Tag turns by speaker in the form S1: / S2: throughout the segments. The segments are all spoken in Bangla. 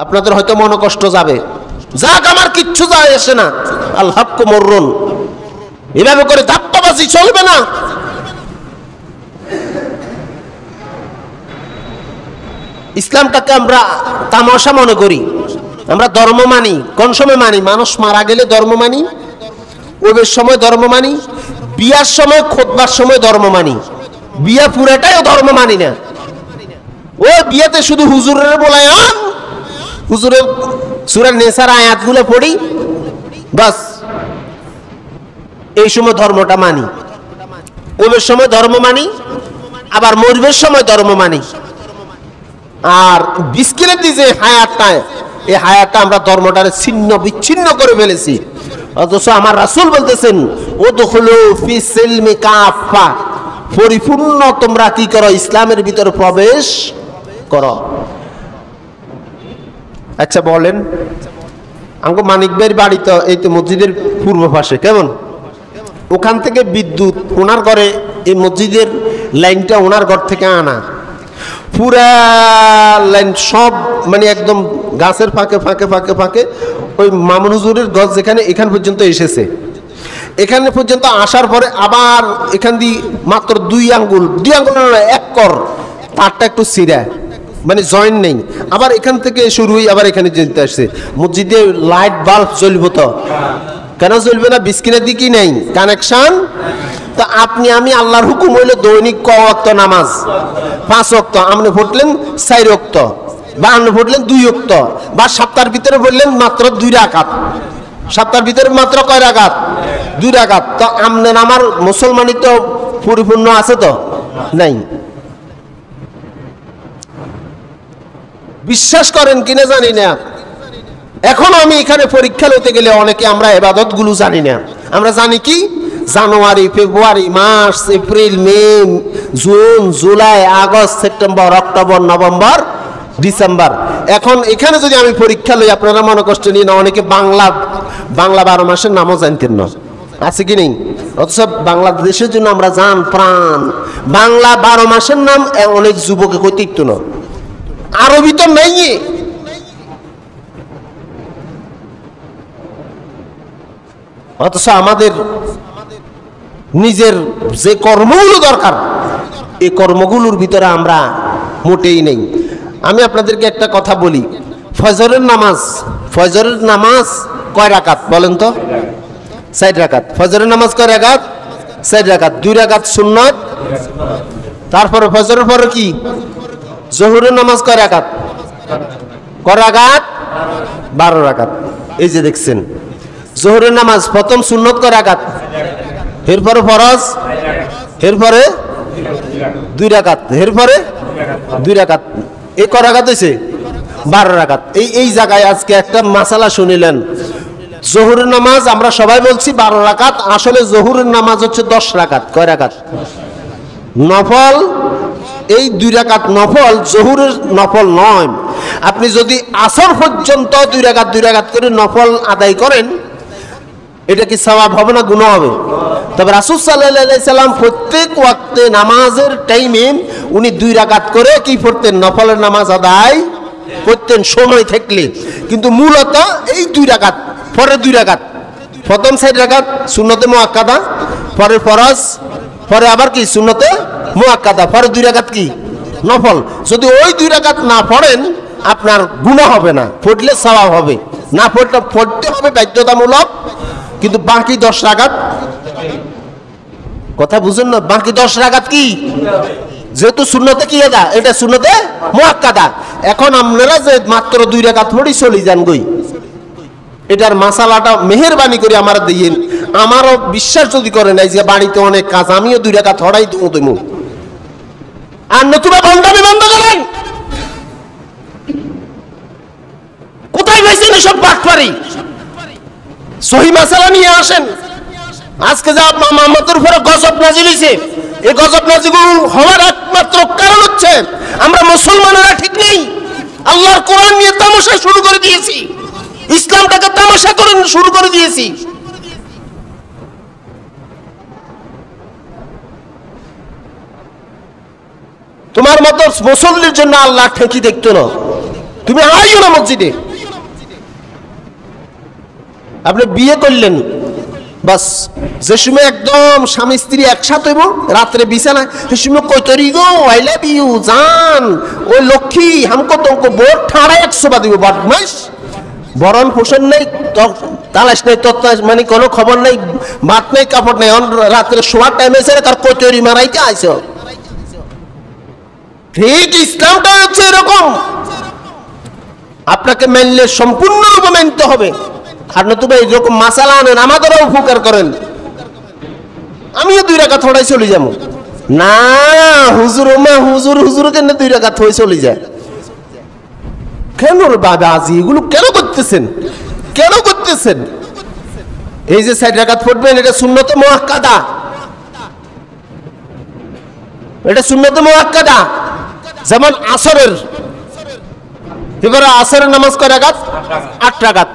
S1: আপনাদের হয়তো মনে কষ্ট যাবে, যাক আমার কিচ্ছু যায় আসে না, আল হক মররুন, এভাবে করে ধাপ্পাবাজি চলবে না। ইসলামটাকে আমরা তামাশা মনে করি, আমরা ধর্ম মানি। কোন সময় মানি? মানুষ মারা গেলে ধর্ম মানি, ওদের সময় ধর্ম মানি, বিয়ার সময় খুতবার সময় ধর্ম মানি। বিয়া পুরাটাও ধর্ম মানি না। ও বিয়াতে শুধু হুজুরের বলায়ান, হুজুরের সূরা নিসার আয়াতগুলো পড়ি, বাস এই সময় ধর্মটা মানি। ওদের সময় ধর্ম মানি, আবার মরবের সময় ধর্ম মানি। আর বিস্কিরের যে হায়াতটা, এই হায়াতটা আমরা ধর্মটারে ছিন্ন বিচ্ছিন্ন করে ফেলেছি। অথচ আমার রাসূল বলতেছেন উদখুলু ফি সিলমি কাফা, পরিপূর্ণ তোমরা কি করো? ইসলামের ভিতরে প্রবেশ করো। আচ্ছা বলেন, আমাকে মানিক ভাইয়ের বাড়ি তো এই তো মসজিদের পূর্ব পাশে, কেমন? ওখান থেকে বিদ্যুৎ ওনার ঘরে, এই মসজিদের লাইনটা ওনার ঘর থেকে আনা, পুরা লাইন সব মানে একদম গাছের ফাঁকে ফাঁকে ফাঁকে ফাঁকে ওই মামুন হুজুরের গছ যেখানে, এখান পর্যন্ত এসেছে। এখানে পর্যন্ত আসার পরে আবার এখান দিয়ে মাত্র 2 আঙ্গুল এক কর তারটা একটু সিরা, মানে জয়েন্ট নেই। আবার এখান থেকে শুরু হয়ে আবার এখানে যেতে আসছে। মসজিদে লাইট বাল্ব জ্বলবো তো, কেন জ্বলবে না? বিস্কিনের দিকই নেই কানেকশন। তো আপনি আমি আল্লাহর হুকুম হইলে দৈনিক ক ওয়াক্ত নামাজ, 5 ওয়াক্ত, আপনি পড়লেন 4 ওয়াক্ত, বা আপনি পড়লেন 2 ওয়াক্ত, বা সপ্তাহের ভিতরে পড়লেন মাত্র 2 রাকাত। সপ্তাহের ভিতরে মাত্র কয় রাকাত? 2 রাকাত। তো আপনার আমার মুসলমানি তো পরিপূর্ণ আছে তো? নাই। বিশ্বাস করেন কিনা জানি না, এখন আমি এখানে পরীক্ষা লইতে গেলে অনেকে আমরা ইবাদত গুলো জানি না। আমরা জানি কি? January, February, March, April, May, June, July, August, September, October, November, December. এখন এখানে যদি আমি পরীক্ষা লই, আপনারা মনে কষ্ট নিয়ে না, অনেকে বাংলা 12 মাসের নামও জানতেন না, আছে কি নেই? অথচ বাংলাদেশের জন্য আমরা জান প্রাণ। বাংলা 12 মাসের নাম অনেক যুবকে কইতে না, আরবি তো নেই। অথচ আমাদের নিজের যে কর্মগুলো দরকার, এই কর্মগুলোর ভিতরে আমরা মোটেই নেই। আমি আপনাদেরকে একটা কথা বলি, ফজরের নামাজ কয় রাকাত বলেন তো? 4 রাকাত। ফজরের নামাজ কয় রাকাত? 4 রাকাত। 2 রাকাত সুন্নাত। তারপরে ফজরের পরে কি? জোহরের নামাজ কয় রাকাত? কয় রাকাত? 12 রাকাত। এই যে দেখছেন, জোহরের নামাজ প্রথম সুন্নত কয় রাকাত, এরপরে ফরজ, এরপরে 2 রাকাত, এরপরে 2 রাকাত। এই কয় রাকাত হয়েছে? 12 রাকাত। এই জায়গায় আজকে একটা মাসালা শুনিলেন। জোহরের নামাজ আমরা সবাই বলছি 12 রাকাত, আসলে জোহরের নামাজ হচ্ছে 10 রাকাত। কয় রাকাত? নফল। এই 2 রাকাত নফল, জোহরের নফল নয়। আপনি যদি আসর পর্যন্ত 2 রাকাত করে নফল আদায় করেন, এটা কি সওয়াব হবে না গুনাহ হবে? তবে রাসূল সাল্লাল্লাহু আলাইহি সাল্লাম প্রত্যেক ওয়াক্তে নামাজের টাইমে উনি 2 রাকাত করে কি পড়তেন? নফলের নামাজ আদায় করতেন সময় থাকলে। কিন্তু মূলত এই 2 রাকাত, পরে 2 রাকাত, প্রথম 4 রাকাত সুন্নতে মুআক্কাদা, পরে ফরজ, পরে আবার কি সুন্নতে মুআক্কাদা, পরে 2 রাকাত কি নফল। যদি ওই 2 রাকাত না পড়েন আপনার গুনাহ হবে না, পড়লে সওয়াব হবে। না পড়তে হবে বাধ্যতামূলক, কিন্তু বাকি 10 রাকাত, কথা বুঝেন না? বাকি 10 রাকাত কি? যেহেতু সুন্নতে কি আদা, এটা সুন্নতে মুআক্কাদা। এখন আপনারা যে মাত্র 2 রাকাত পড়ি চলে যান গই, এটার মাসালাটা মেহেরবানি করে আমার দিয়েন। আমারও বিশ্বাস যদি করে নাই যে বাড়িতে অনেক কাজ, আমিও 2 রাকাত হড়াই তুমি আর নতুবা বন্ধামি বন্ধ করেন। কোথায় গেছেন এসব বাটপারি? সহি মাসালা নিয়ে আসেন। আজকে যা আমাদের উপরে গজব নাজিল হয়েছে, এই গজব নাজিল হওয়ার একমাত্র কারণ হচ্ছে আমরা মুসলমানেরা ঠিক নেই। আল্লাহর কোরআন নিয়ে তামাশা শুরু করে দিয়েছি, ইসলামটাকে তামাশা করে শুরু করে দিয়েছি। তোমার মতো মুসল্লির জন্য আল্লাহ ঠেকি দেখতো না। তুমি আইও না মসজিদে। আপনি বিয়ে করলেন, বাস যে সময় একদম স্বামী স্ত্রী একসাথে হইব রাত্রে বিছানায়, সে সময় কইতরি গো আই লাভ ইউ জান, ওই লক্ষ্মী হামকো তোমকো বোর্ড ঠাড়া 100 বা দিব, বদমাইশ, বরণ পোষণ নেই, তালাশ নেই, তত্ত্বাশ মানে কোনো খবর নেই, ভাত নেই, কাপড় নেই, রাত্রে শোয়ার টাইম এসে তার কইতরি মারাইতে আইছো। ঠিক ইসলামটা হচ্ছে এরকম, আপনাকে মানলে সম্পূর্ণরূপে মানতে হবে। আর নতুবা এইরকম মাসালা আনেন, আমাদেরও উপকার করেন, আমিও 2 রাকাত হড়াই চলে যাবো না। হুজুর মা হুজুর হুজুর কেন 2 রাকাত হয়ে চলে যায়? কেন বাবা আজি এগুলো কেন করতেছেন, কেন করতেছেন? এই যে 4 রাকাত পড়বেন, এটা সুন্নতে মুআক্কাদা, এটা সুন্নতে মুআক্কাদা। যেমন আসরের, এবারে আসরের নামাজ কয় রাকাত? 8 রাকাত,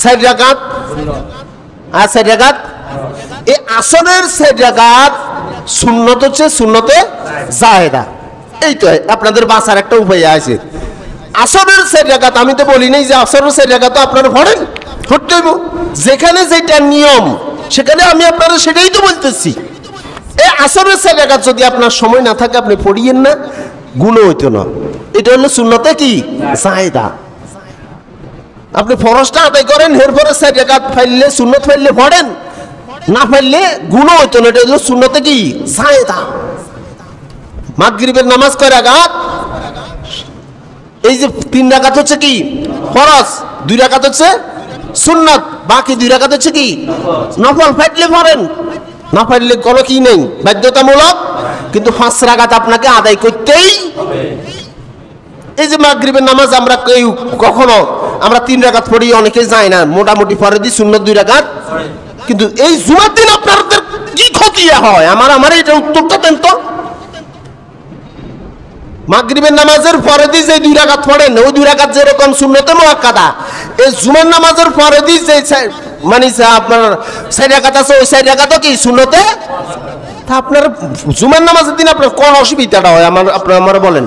S1: 4 রাকাত আর 4 রাকাত। এই আসরের 4 রাকাত সুন্নত হচ্ছে সুন্নতে জায়েদা। এই তো আপনাদের বাঁচার একটা উপায় আছে। আসরের 4 রাকাত, আমি তো বলি নাই যে আসরের 4 রাকাত তো আপনারা পড়েন, পড়তে হইব, যেখানে যেটা নিয়ম সেখানে আমি আপনারা সেটাই তো বলতেছি। এই আসরের 4 রাকাত যদি আপনার সময় না থাকে আপনি পড়িয়েন না, গুণ হইতো না। এটা হলো সুন্নতে কি জায়েদা। আপনি ফরজটা আদায় করেন, এরপরে 4 রাকাত ফাইললে সুন্নত ফাইললে পড়েন, না ফাইললে গুণ হইতো না। এটা হলো সুন্নতে কি জায়েদা। মাগরিবের নামাজ কয় রাকাত? এই যে 3 রাকাত হচ্ছে কি ফরজ, 2 রাকাত হচ্ছে সুন্নত, বাকি 2 রাকাত হচ্ছে কি নফল। ফাইললে পড়েন, না ফাইললে কোনো কি নেই, বাধ্যতামূলক, কিন্তু 5 রাকাত আপনাকে আদায় করতেই হবে। এই যে মাগরিবের নামাজ আমরা কখনো আমরা 3 রাকাত পড়ি, অনেকে যায় না, মোটামুটি ফরজি সুন্নত 2 রাকাত। কিন্তু এই জুমার দিন আপনাদের কি ক্ষতি হয়? আমার এটা উত্তরটা দেন তো। মাগরিবের নামাজের ফরজি যে 2 রাকাত পড়েন, ওই 2 রাকাত যেরকম সুন্নতে মুআক্কাদা, এই জুমার নামাজের ফরজি যে মানে আপনার 4 রাকাত আছে, ওই 4 রাকাতও কি সুন্নতে। তা আপনার জুমার নামাজের দিন আপনার কোন অসুবিধাটা হয় আপনারা আমার বলেন?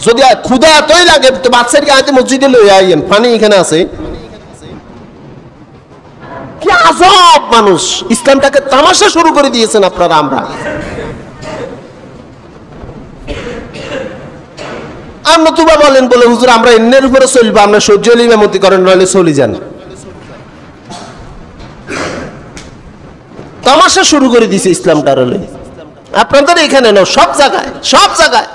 S1: যদি ক্ষুধা এতই লাগে তো বাচ্চাকে আইতে মসজিদে লইয়া আইয়েন, পানি এখানে আছে। কি আজব মানুষ, ইসলামটাকে তামাশা শুরু করে দিয়েছেন আপনারা। আমরা নতুবা বলেন বলে হুজুর আমরা এন্নের উপরে চলবো, আমরা সহ্য হলে ইমামতি করেন, নইলে চলে যান। তামাশা শুরু করে দিয়েছে ইসলামটার হলে আপনাদের এখানে না, সব জায়গায়, সব জায়গায়।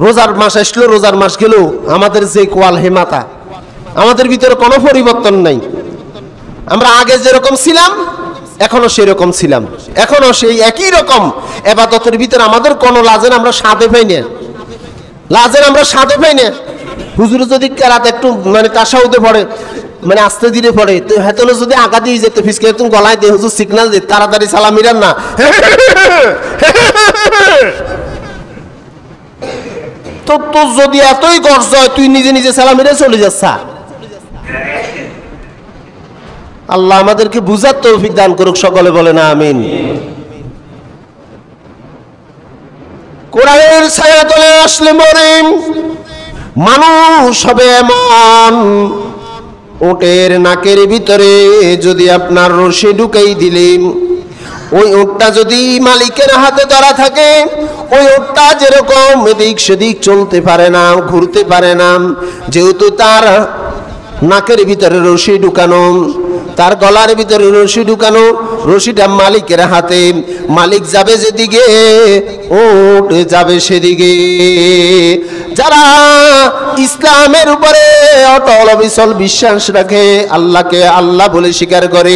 S1: রোজার মাস আসলো, রোজার মাস গেল, আমাদের যে কোয়াল হেমাতা, আমাদের ভিতরে কোনো পরিবর্তন নাই। আমরা আগে যেরকম ছিলাম এখনো সেরকম ছিলাম, এখনো সেই একই রকম ইবাদতের ভিতরে আমাদের কোনো লাজের আমরা স্বাদে পাই না, লাজের আমরা স্বাদে পাই না। হুজুর যদি রাত একটু মানে তাসাউদে পড়ে, মানে আস্তে ধীরে পড়ে, তো হেতনে যদি আগা দিয়ে যেতে ফিসকে তুমি গলায় দিয়ে হুজুর সিগন্যাল দিয়ে তাড়াতাড়ি সালাম মিরান না, তো তোর যদি এতই গর্জ হয় তুই নিজে নিজে সালাম মিরে চলে যাচ্ছা। আল্লাহ আমাদেরকে বুঝার তৌফিক দান করুক, সকলে বলে না আমিন। কোরআনের ছায়া তলে আসলে মরে মানুষ হবে এমন, ওটের নাকের ভিতরে যদি আপনার রশি ঢুকাই দিলেন, ওই ওটটা যদি মালিকের হাতে ধরা থাকে, ওই ওটটা যেরকম এদিক সেদিক চলতে পারে না, ঘুরতে পারে না, যেহেতু তার নাকের ভিতরে রশি ঢুকানো, তার গলার ভিতরে রশি ঢুকানো, রশিটা মালিকের হাতে, মালিক যাবে যেদিকে ওট যাবে সেদিকে। যারা ইসলামের উপরে অটল অবিচল বিশ্বাস রাখে, আল্লাহকে আল্লাহ বলে স্বীকার করে,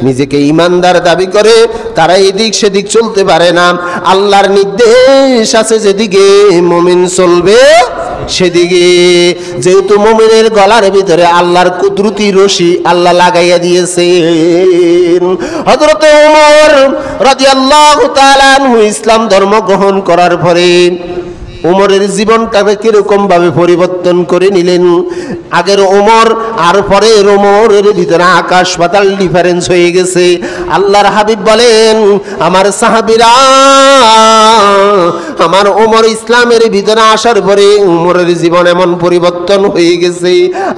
S1: নিজেকে ইমানদার দাবি করে, তারা এদিক সেদিক চলতে পারে না। আল্লাহর নির্দেশ আছে যেদিকে মুমিন চলবে সেদিকে। যেহেতু মুমিনের গলার ভিতরে আল্লাহর কুদরতি রশি আল্লাহ লাগাইয়া দিয়েছেন। হযরত ওমর রাদিয়াল্লাহু তাআলা আনহু ইসলাম ধর্ম গ্রহণ করার পরে ওমরের জীবনটাকে কিরকম ভাবে পরিবর্তন করে নিলেন। আগের ওমর আর পরের ওমরের ভিতরে আকাশ পাতাল ডিফারেন্স হয়ে গেছে। আল্লাহর হাবিব বলেন, আমার সাহাবীরা, আমার ওমর ইসলামের ভিতরে আসার পরে ওমরের জীবন এমন পরিবর্তন হয়ে গেছে,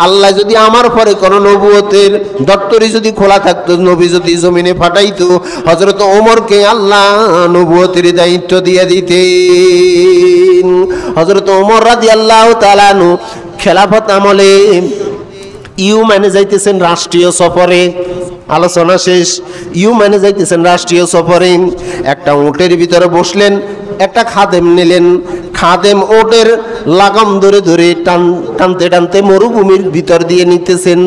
S1: আল্লাহ যদি আমার পরে কোনো নবুয়তের দপ্তরি যদি খোলা থাকতো, নবী যদি জমিনে পাঠাইতো, হযরত ওমরকে আল্লাহ নবুয়তের দায়িত্ব দিয়ে দিতেন। হযরত ওমর রাদিয়াল্লাহু তাআলা আনহু খেলাফত আমলে ইউমানে যাইতেছেন রাষ্ট্রীয় সফরে, আলোচনা শেষ। ইউমানে যাইতেছেন রাষ্ট্রীয় সফরে, একটা উটের ভিতরে বসলেন, একটা খাদেম নিলেন। খাদেম ওটের লাগাম ধরে ধরে টানতে টানতে মরুভূমির ভিতর দিয়ে নিতেছেন।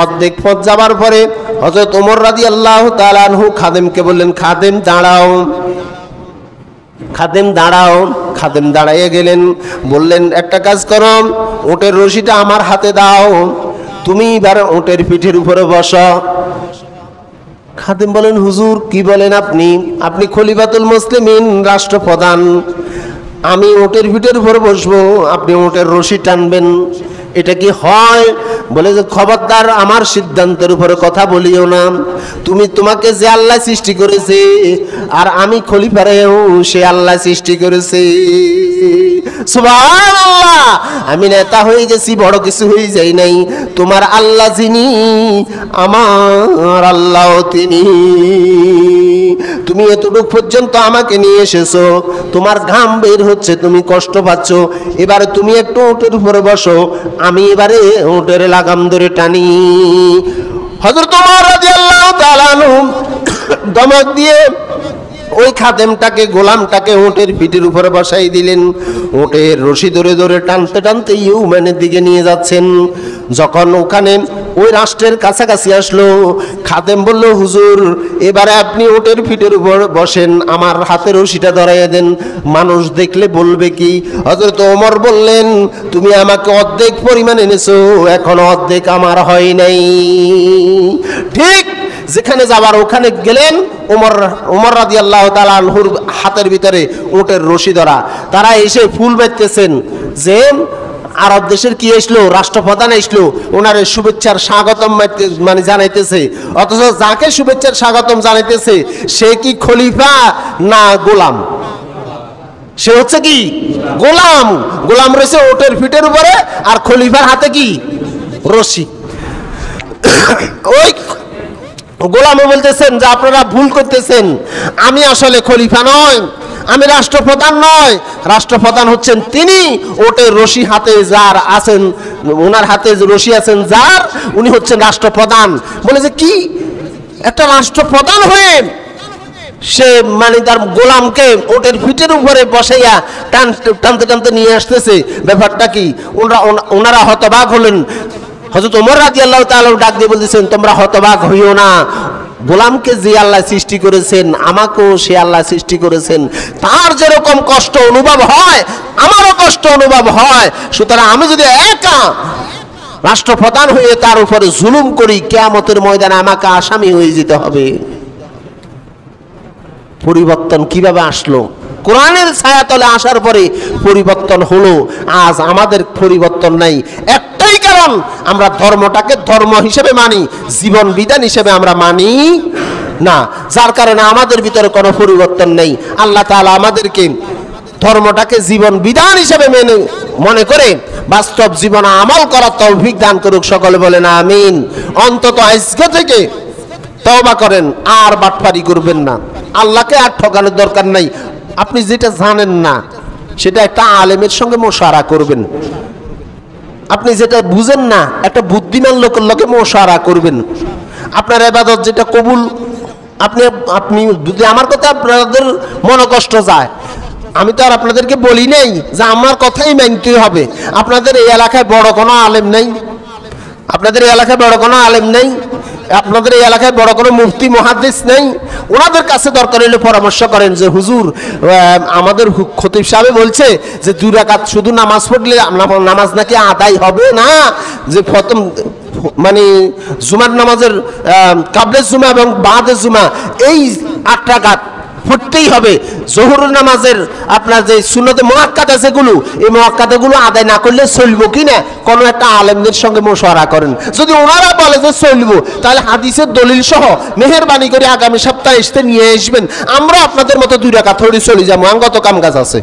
S1: অর্ধেক পথ যাবার পরে হযরত ওমর রাদিয়াল্লাহু তাআলা আনহু খাদেমকে বললেন, খাদেম দাঁড়াও, খাদেম দাঁড়াও। খাদেম দাঁড়াইয়া গেলেন, বললেন, একটা কাজ করো, ওটের রশিটা আমার হাতে দাও, তুমি এবার ওটের পিঠের উপরে বসো। খাদেম বলেন, হুজুর কি বলেন আপনি? আপনি খলিফাতুল মুসলিমিন, রাষ্ট্রপ্রধান, আমি ওটের পিঠের উপরে বসবো, আপনি ওটের রশি টানবেন, এটা কি হয়? বলে যে, খবরদার আমার সিদ্ধান্তের উপরে কথা বলিও না। তোমাকে যে আল্লাহ সৃষ্টি করেছে, আর আমি খলিফারেও সে আল্লাহ সৃষ্টি করেছে। সুবহানাল্লাহ, আমি নেতা হয়ে গেছি, বড় কিছু হয়ে যাই নাই। তোমার আল্লাহ যিনি, আমার আল্লাহ তিনি। তুমি এতটুকু পর্যন্ত আমাকে নিয়ে এসেছো, তোমার ঘাম বের হচ্ছে, তুমি কষ্ট পাচ্ছ, এবারে তুমি একটু উটের উপরে বসো, আমি এবারে উটের লাগাম ধরে টানি। হযরত ওমর রাদিয়াল্লাহু তাআলা আনহু দমক দিয়ে ওই খাদেমটাকে, গোলামটাকে উটের পিঠের উপরে বসাই দিলেন। উটের রশি ধরে ধরে টানতে টানতে ইউমানের দিকে নিয়ে যাচ্ছেন। যখন ওখানে ওই রাষ্ট্রের কাছাকাছি আসলো, খাদেম বলল, হুজুর এবারে আপনি উটের পিঠের উপর বসেন, আমার হাতে রশিটা ধরাইয়া দেন, মানুষ দেখলে বলবে কি? হযরত ওমর বললেন, তুমি আমাকে অর্ধেক পরিমাণ এনেছো, এখন অর্ধেক আমার হয় নাই। ঠিক যেখানে যাবার ওখানে গেলেন। ওমর রাদিয়াল্লাহু তাআলা আনহুর হাতের ভিতরে উটের রশি ধরা। তারা এসে ফুল বেচতেছেন যে আরব দেশের কি আসলো, রাষ্ট্রপ্রধান আসলো, ওনার শুভেচ্ছার স্বাগতম মানে জানাইতেছে। অথচ যাকে শুভেচ্ছার স্বাগতম জানাইতেছে সে কি খলিফা না গোলাম? সে হচ্ছে কি গোলাম। গোলাম রয়েছে উটের পিঠের উপরে, আর খলিফার হাতে কি রশি। ওই গোলামও বলতেছেন যে আপনারা ভুল করতেছেন, আমি আসলে খলিফা নয়, আমি রাষ্ট্রপ্রধান নয়, রাষ্ট্রপ্রধান হচ্ছেন তিনি, ওটের রশি হাতে যার আছেন, ওনার হাতে রশি আছেন যার, উনি হচ্ছেন রাষ্ট্রপ্রধান। বলে যে কি, একটা রাষ্ট্রপ্রধান হয়ে সে মানে তার গোলামকে ওটের পিঠের উপরে বসাইয়া টানতে টানতে নিয়ে আসতেছে, ব্যাপারটা কি? ওনারা হতবাক হলেন। হযরত ওমর রাদিয়াল্লাহু তাআলা ডাক দিয়ে বলতেছেন, তোমরা হতবাক হইও না, গোলামকে যে আল্লাহ সৃষ্টি করেছেন, আমাকেও সে আল্লাহ সৃষ্টি করেছেন, তার যেরকম কষ্ট অনুভব হয় আমারও কষ্ট অনুভব হয়। সুতরাং আমি যদি একা রাষ্ট্রপ্রধান হয়ে তার উপরে জুলুম করি, কিয়ামতের ময়দানে আমাকে আসামি হয়ে যেতে হবে। পরিবর্তন কিভাবে আসলো? কোরআনের ছায়াতলে আসার পরে পরিবর্তন হলো। আজ আমাদের পরিবর্তন নাই, একটাই কারণ, আমরা ধর্মটাকে ধর্ম হিসেবে মানি, জীবন বিধান হিসেবে আমরা মানি না, যার কারণে আমাদের ভিতরে কোনো পরিবর্তন নেই। আল্লাহ তাআলা আমাদেরকে ধর্মটাকে জীবন বিধান হিসেবে মনে করে বাস্তব জীবনে আমল করার তৌফিক দান করুক। সকলে বলেন আমিন। অন্তত আজকে থেকে তওবা করেন, আর বাটপারি করবেন না, আল্লাহকে আর ঠকানোর দরকার নাই। আপনি যেটা জানেন না সেটা একটা আলেমের সঙ্গে মোশারা করবেন, আপনি যেটা বুঝেন না একটা বুদ্ধিমান লোকের লগে মোশারা করবেন। আপনার ইবাদত যেটা কবুল, আপনি যদি আমার কথা আপনাদের মনে কষ্ট যায়, আমি তো আর আপনাদেরকে বলি নাই যে আমার কথাই মানতে হবে। আপনাদের এই এলাকায় বড় কোনো আলেম নেই, আপনাদের এই এলাকায় বড় কোনো আলেম নেই, আপনাদের এই এলাকায় বড় কোনো মুফতি মুহাদ্দিস নেই, ওনাদের কাছে দরকার হলে পরামর্শ করেন যে হুজুর আমাদের খতিব সাহেব বলছে যে 2 রাকাত শুধু নামাজ পড়লে নামাজ নাকি আদায় হবে না, যে প্রথম মানে জুমার নামাজের কাবলে জুমা এবং বাদে জুমা এই 8 রাকাত পড়তেই হবে। জোহরের নামাজের আপনার যে সুন্নতে মুআক্কাদা যেগুলো, এই মুআক্কাদাগুলো আদায় না করলে চলবো কি না, কোনো একটা আলেমদের সঙ্গে মশওয়ারা করেন। যদি ওনারা বলে যে চলবো, তাহলে হাদিসের দলিল সহ মেহেরবানি করে আগামী সপ্তাহে এসে নিয়ে আসবেন। আমরা আপনাদের মতো 2 রাকাত পড়ে চলে যাবো, আঙ্গত কাম কাজ আছে।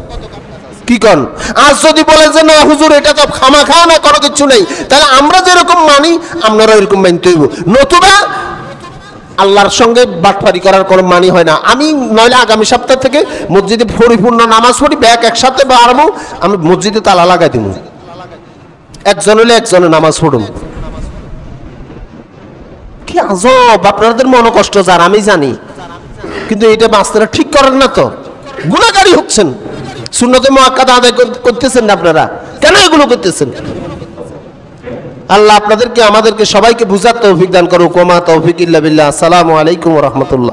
S1: কি কন? আজ যদি বলে যে না হুজুর এটা তো খামাখা না, কোনো কিছু নেই, তাহলে আমরা যেরকম মানি আপনারা এরকম মানতে হইব, নতুবা আল্লাহর সঙ্গে বাটপারি করার কোনো মানি হয় না। আমি নইলে আগামী সপ্তাহ থেকে মসজিদে পরিপূর্ণ নামাজ পড়ি, ব্যাগ একসাথে বাড়াবো, আমি মসজিদে তালা লাগাই দিব, একজন হলে একজনে নামাজ পড়ুন। কি আজব, আপনাদের মনে কষ্ট যার আমি জানি, কিন্তু এটা বাস্তবে ঠিক করেন না তো, গুনাহগারী হচ্ছেন। সুন্নতে মুআক্কাদা আদায় করতেছেন না আপনারা, কেন এগুলো করতেছেন? আল্লাহ আপনাদেরকে আমাদেরকে সবাইকে বুঝার তৌফিক দান করুক। ওমা তৌফিক ইল্লা বিল্লাহ। আসসালামু আলাইকুম ওয়া রাহমাতুল্লাহ।